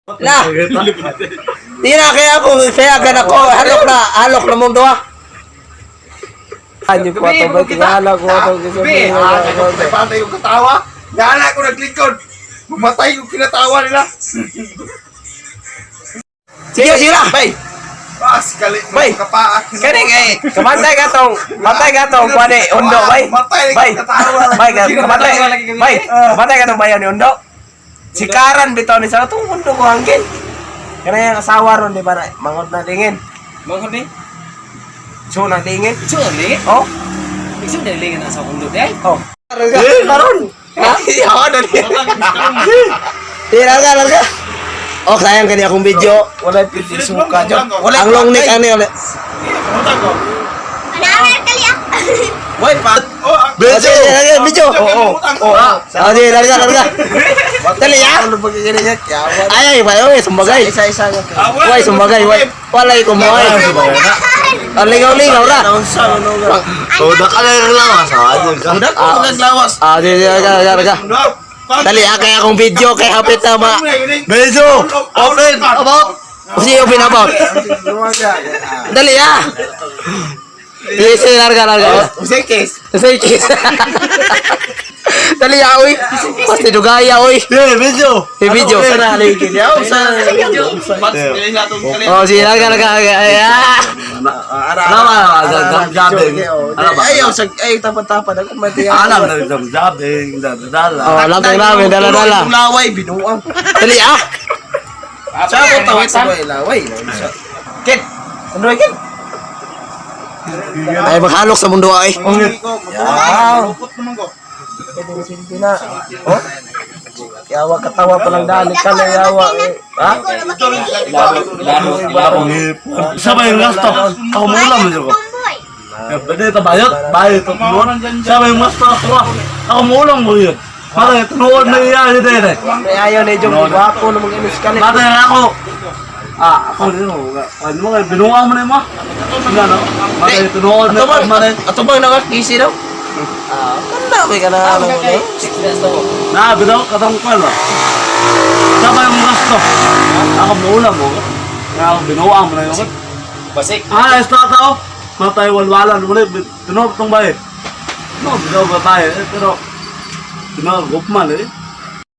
Na. Di na kaya gan ako. Halok na mundo ah. Anyo ko to ba tingala ko to kasi patay yung katawa. Gala ko naglikod. Bumatay yung kinatawa nila. Sige sila. Bay. Bas kali kapaak. Kani kamatay ka tong kuani undo bay. Bay. Bay kamatay ka tong bayan ni undo. Sikaran bitaw ni sa tong undo ko hangin. Kana yung asawa ron di ba mangod na tingin. Mangkot ni? So na tingin. Ito ang lingit? Oh. Ito ang lingit na sa kundo di ay? Oh. Karon. Ha? Yawa na ni. Larga. Oh, sayang kani akong video. Wala pili suka dyan. Ang long neck ani ulit. Nangar kali ah. Wait, pa. Video. Oo. Di, larga. Dali ya. Ay, ay, sumbagay. Isa-isa. Wai, sumbagay. Walay ko mo ay. Lingaw-lingaw ra. Udak ka lang lawas. Udak ko naglawas. Di, larga. Dali, kaya akong video kay hapit na ma. Beso. Open. About. Kasi open about. Dali Yes, larga. Usikis. Dali oy. Pasti dugaya oy. Beso. Video. Sana ligid yaw. Sana. Oh, si larga. Ayaw sa ay tapat-tapat ako mati. Alam na jam-jabbing, dala. Oh, lantang namin dala-dala. Laway binuang. Dali Sa mo tawid sa laway. Kit. Ano kit? Ay maghalok sa mundo ay. Lupot naman ko. Oh. Yawa katawa pa lang dalit ka na yawa. Ha? Sabay yung gasto. Ako mo ulam mo ko. Pwede ito bayot ito tunuan. Sabay yung gasto ako mo ulam mo yun. Mata tunuan na iya yun eh. May ayaw na yung guwapo na mag-inis ka Mata yung ako. Ako din mo. Ano mo kayo, binuang mo na yung mga. Mata yung tunuan na yung mga. Ato bang nakakisi daw? Kanda may ka na ano mo Bitaw katang kwelo. Sabay yung gasto. Ako mo ulam mo. Kaya ako binuang mo na yung. Basik. Ito tao. Matay walwalan mo na. Tunog itong bahay. No, bitaw ba tayo. Pero, tinagop man eh.